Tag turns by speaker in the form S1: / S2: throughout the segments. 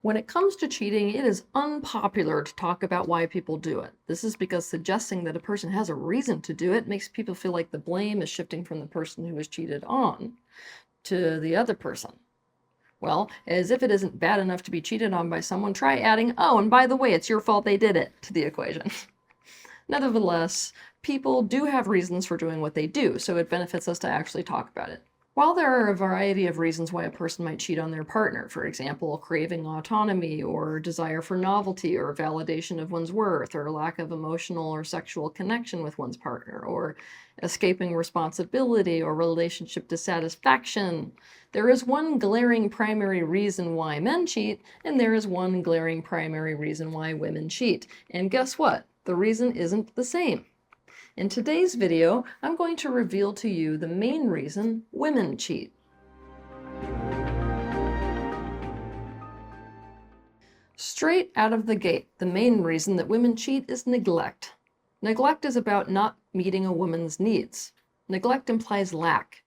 S1: When it comes to cheating, it is unpopular to talk about why people do it. This is because suggesting that a person has a reason to do it makes people feel like the blame is shifting from the person who was cheated on to the other person. Well, as if it isn't bad enough to be cheated on by someone, try adding, oh, and by the way, it's your fault they did it, to the equation. Nevertheless, people do have reasons for doing what they do, so it benefits us to actually talk about it. While there are a variety of reasons why a person might cheat on their partner, for example, craving autonomy or desire for novelty or validation of one's worth or lack of emotional or sexual connection with one's partner or escaping responsibility or relationship dissatisfaction, there is one glaring primary reason why men cheat, and there is one glaring primary reason why women cheat. And guess what? The reason isn't the same. In today's video, I'm going to reveal to you the main reason women cheat. Straight out of the gate, the main reason that women cheat is neglect. Neglect is about not meeting a woman's needs. Neglect implies lack.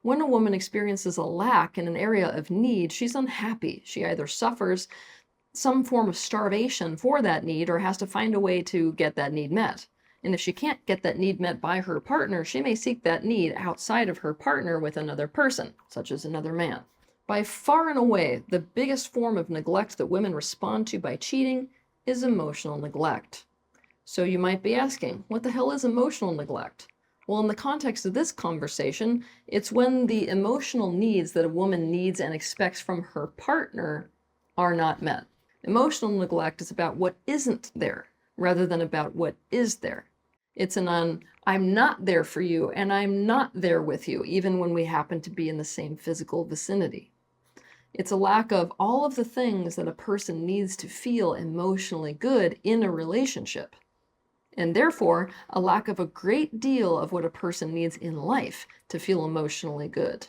S1: When a woman experiences a lack in an area of need, she's unhappy. She either suffers some form of starvation for that need or has to find a way to get that need met. And if she can't get that need met by her partner, she may seek that need outside of her partner with another person, such as another man. By far and away, the biggest form of neglect that women respond to by cheating is emotional neglect. So you might be asking, what the hell is emotional neglect? Well, in the context of this conversation, it's when the emotional needs that a woman needs and expects from her partner are not met. Emotional neglect is about what isn't there, rather than about what is there. It's I'm not there for you, and I'm not there with you, even when we happen to be in the same physical vicinity. It's a lack of all of the things that a person needs to feel emotionally good in a relationship. And therefore, a lack of a great deal of what a person needs in life to feel emotionally good.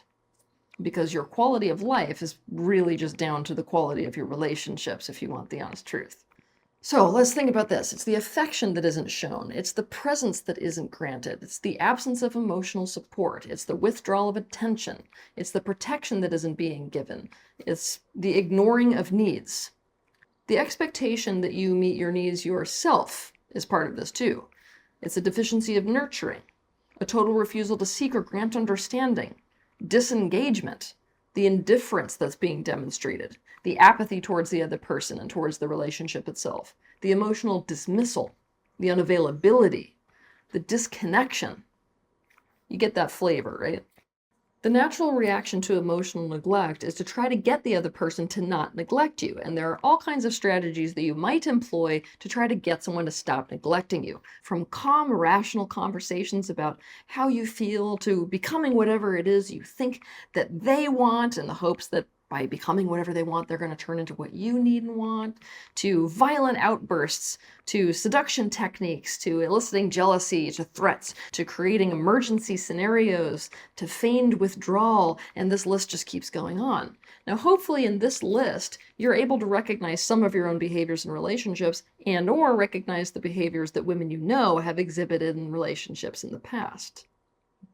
S1: Because your quality of life is really just down to the quality of your relationships, if you want the honest truth. So let's think about this. It's the affection that isn't shown. It's the presence that isn't granted. It's the absence of emotional support. It's the withdrawal of attention. It's the protection that isn't being given. It's the ignoring of needs. The expectation that you meet your needs yourself is part of this too. It's a deficiency of nurturing, a total refusal to seek or grant understanding, disengagement, the indifference that's being demonstrated, the apathy towards the other person and towards the relationship itself, the emotional dismissal, the unavailability, the disconnection. You get that flavor, right? The natural reaction to emotional neglect is to try to get the other person to not neglect you. And there are all kinds of strategies that you might employ to try to get someone to stop neglecting you. From calm, rational conversations about how you feel to becoming whatever it is you think that they want in the hopes that by becoming whatever they want, they're going to turn into what you need and want, to violent outbursts, to seduction techniques, to eliciting jealousy, to threats, to creating emergency scenarios, to feigned withdrawal, and this list just keeps going on. Now, hopefully in this list, you're able to recognize some of your own behaviors in relationships and or recognize the behaviors that women you know have exhibited in relationships in the past,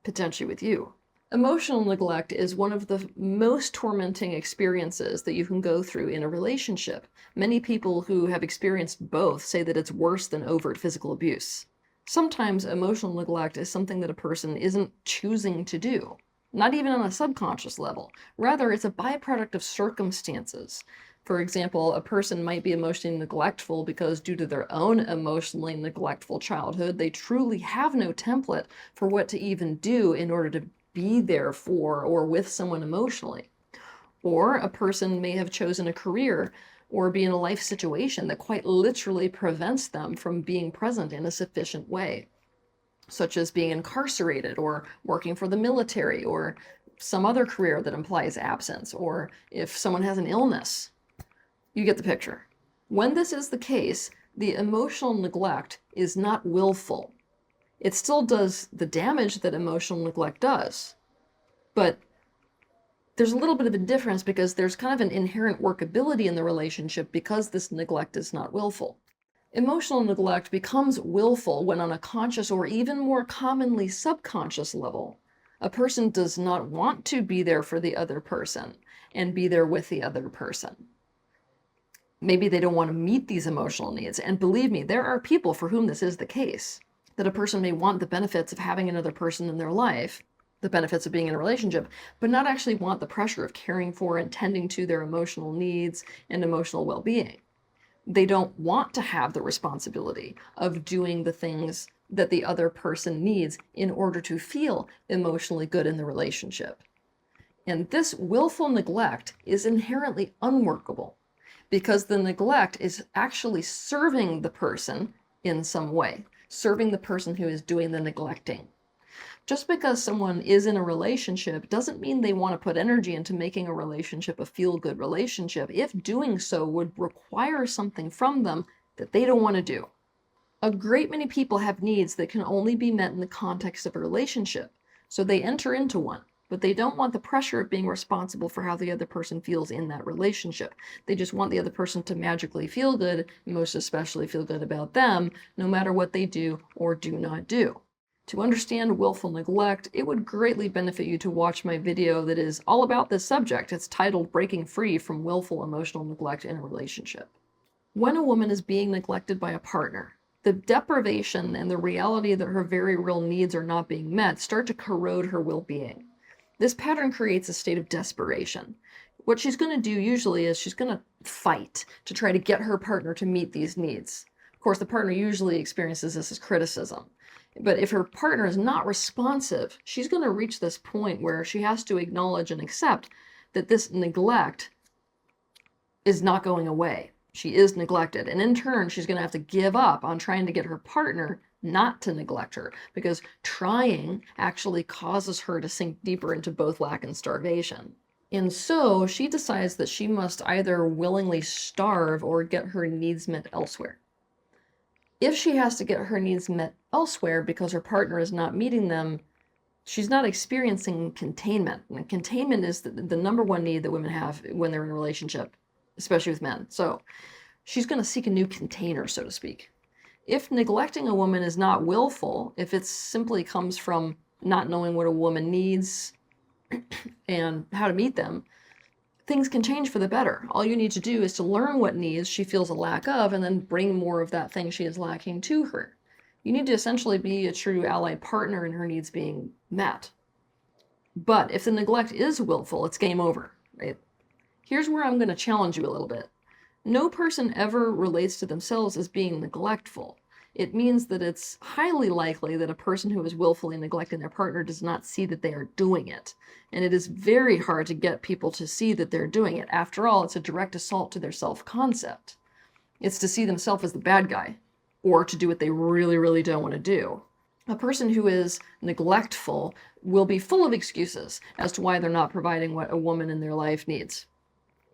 S1: potentially with you. Emotional neglect is one of the most tormenting experiences that you can go through in a relationship. Many people who have experienced both say that it's worse than overt physical abuse. Sometimes emotional neglect is something that a person isn't choosing to do, not even on a subconscious level. Rather, it's a byproduct of circumstances. For example, a person might be emotionally neglectful because due to their own emotionally neglectful childhood, they truly have no template for what to even do in order to be there for or with someone emotionally. Or a person may have chosen a career or be in a life situation that quite literally prevents them from being present in a sufficient way, such as being incarcerated or working for the military or some other career that implies absence, or if someone has an illness. You get the picture. When this is the case, the emotional neglect is not willful. It still does the damage that emotional neglect does. But there's a little bit of a difference because there's kind of an inherent workability in the relationship because this neglect is not willful. Emotional neglect becomes willful when on a conscious or even more commonly subconscious level, a person does not want to be there for the other person and be there with the other person. Maybe they don't want to meet these emotional needs. And believe me, there are people for whom this is the case, that a person may want the benefits of having another person in their life, the benefits of being in a relationship, but not actually want the pressure of caring for and tending to their emotional needs and emotional well-being. They don't want to have the responsibility of doing the things that the other person needs in order to feel emotionally good in the relationship. And this willful neglect is inherently unworkable because the neglect is actually serving the person in some way, serving the person who is doing the neglecting. Just because someone is in a relationship doesn't mean they want to put energy into making a relationship a feel-good relationship if doing so would require something from them that they don't want to do. A great many people have needs that can only be met in the context of a relationship, so they enter into one, but they don't want the pressure of being responsible for how the other person feels in that relationship. They just want the other person to magically feel good, most especially feel good about them, no matter what they do or do not do. To understand willful neglect, it would greatly benefit you to watch my video that is all about this subject. It's titled Breaking Free from Willful Emotional Neglect in a Relationship. When a woman is being neglected by a partner, the deprivation and the reality that her very real needs are not being met start to corrode her well-being. This pattern creates a state of desperation. What she's going to do usually is she's going to fight to try to get her partner to meet these needs. Of course, the partner usually experiences this as criticism. But if her partner is not responsive, she's going to reach this point where she has to acknowledge and accept that this neglect is not going away. She is neglected. And in turn, she's going to have to give up on trying to get her partner not to neglect her, because trying actually causes her to sink deeper into both lack and starvation. And so she decides that she must either willingly starve or get her needs met elsewhere. If she has to get her needs met elsewhere because her partner is not meeting them, she's not experiencing containment. And containment is the number one need that women have when they're in a relationship, especially with men. So she's going to seek a new container, so to speak. If neglecting a woman is not willful, if it simply comes from not knowing what a woman needs and how to meet them, things can change for the better. All you need to do is to learn what needs she feels a lack of and then bring more of that thing she is lacking to her. You need to essentially be a true allied partner in her needs being met. But if the neglect is willful, it's game over, right? Here's where I'm going to challenge you a little bit. No person ever relates to themselves as being neglectful. It means that it's highly likely that a person who is willfully neglecting their partner does not see that they are doing it. And it is very hard to get people to see that they're doing it. After all, it's a direct assault to their self-concept. It's to see themselves as the bad guy, or to do what they really, really don't want to do. A person who is neglectful will be full of excuses as to why they're not providing what a woman in their life needs.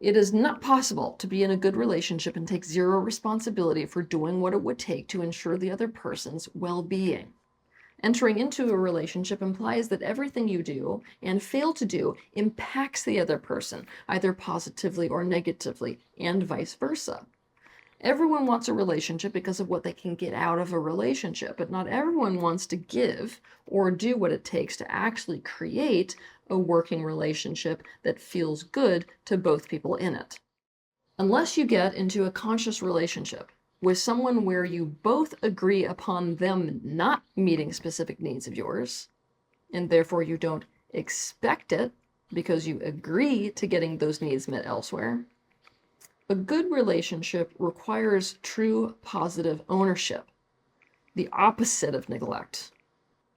S1: It is not possible to be in a good relationship and take zero responsibility for doing what it would take to ensure the other person's well-being. Entering into a relationship implies that everything you do and fail to do impacts the other person, either positively or negatively, and vice versa. Everyone wants a relationship because of what they can get out of a relationship, but not everyone wants to give or do what it takes to actually create a working relationship that feels good to both people in it. Unless you get into a conscious relationship with someone where you both agree upon them not meeting specific needs of yours, and therefore you don't expect it because you agree to getting those needs met elsewhere, a good relationship requires true positive ownership, the opposite of neglect.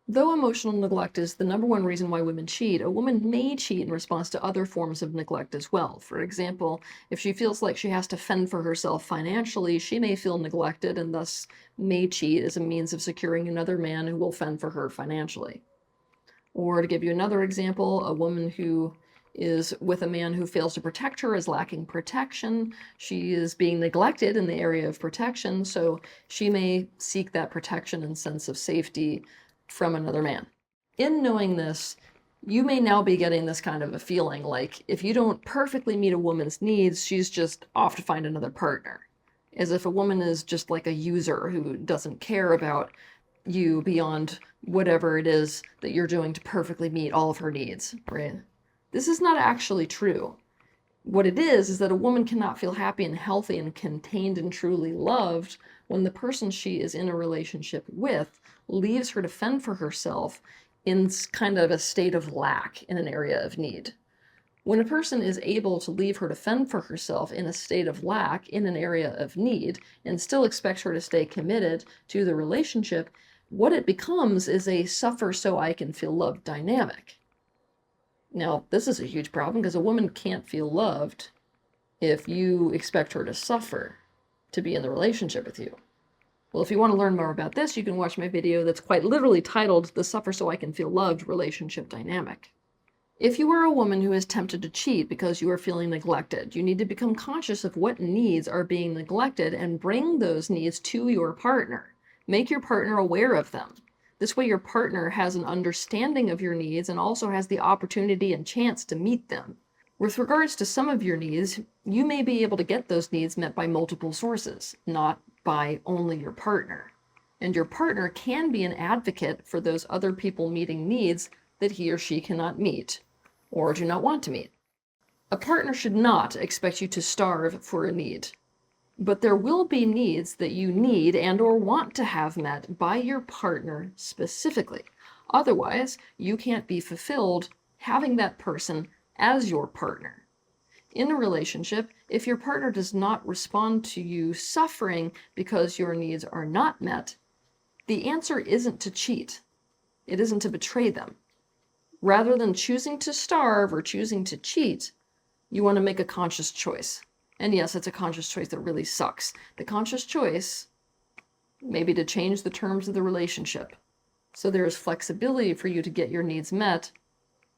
S1: Though emotional neglect is the number one reason why women cheat, a woman may cheat in response to other forms of neglect as well. For example, if she feels like she has to fend for herself financially, she may feel neglected and thus may cheat as a means of securing another man who will fend for her financially. Or to give you another example, a woman who is with a man who fails to protect her is lacking protection. She is being neglected in the area of protection, so she may seek that protection and sense of safety from another man. In knowing this, you may now be getting this kind of a feeling like if you don't perfectly meet a woman's needs, she's just off to find another partner. As if a woman is just like a user who doesn't care about you beyond whatever it is that you're doing to perfectly meet all of her needs, right? This is not actually true. What it is that a woman cannot feel happy and healthy and contained and truly loved when the person she is in a relationship with leaves her to fend for herself in kind of a state of lack in an area of need. When a person is able to leave her to fend for herself in a state of lack in an area of need and still expects her to stay committed to the relationship, what it becomes is a suffer so I can feel loved dynamic. Now, this is a huge problem because a woman can't feel loved if you expect her to suffer to be in the relationship with you. Well, if you want to learn more about this, you can watch my video that's quite literally titled The Suffer So I Can Feel Loved Relationship Dynamic. If you are a woman who is tempted to cheat because you are feeling neglected, you need to become conscious of what needs are being neglected and bring those needs to your partner. Make your partner aware of them. This way your partner has an understanding of your needs and also has the opportunity and chance to meet them. With regards to some of your needs, you may be able to get those needs met by multiple sources, not by only your partner. And your partner can be an advocate for those other people meeting needs that he or she cannot meet or do not want to meet. A partner should not expect you to starve for a need. But there will be needs that you need and or want to have met by your partner specifically. Otherwise, you can't be fulfilled having that person as your partner. In a relationship, if your partner does not respond to you suffering because your needs are not met, the answer isn't to cheat. It isn't to betray them. Rather than choosing to starve or choosing to cheat, you want to make a conscious choice. And yes, it's a conscious choice that really sucks. The conscious choice may be to change the terms of the relationship so there is flexibility for you to get your needs met,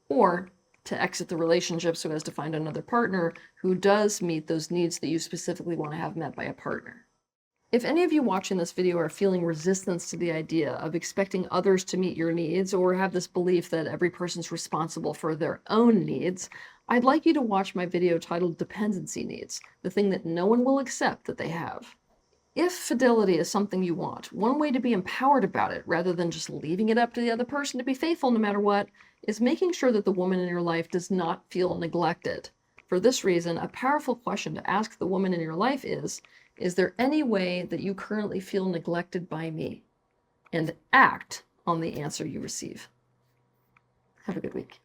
S1: or to exit the relationship so as to find another partner who does meet those needs that you specifically want to have met by a partner. If any of you watching this video are feeling resistance to the idea of expecting others to meet your needs, or have this belief that every person's responsible for their own needs, I'd like you to watch my video titled Dependency Needs, the thing that no one will accept that they have. If fidelity is something you want, one way to be empowered about it, rather than just leaving it up to the other person to be faithful no matter what, is making sure that the woman in your life does not feel neglected. For this reason, a powerful question to ask the woman in your life is there any way that you currently feel neglected by me? And act on the answer you receive. Have a good week.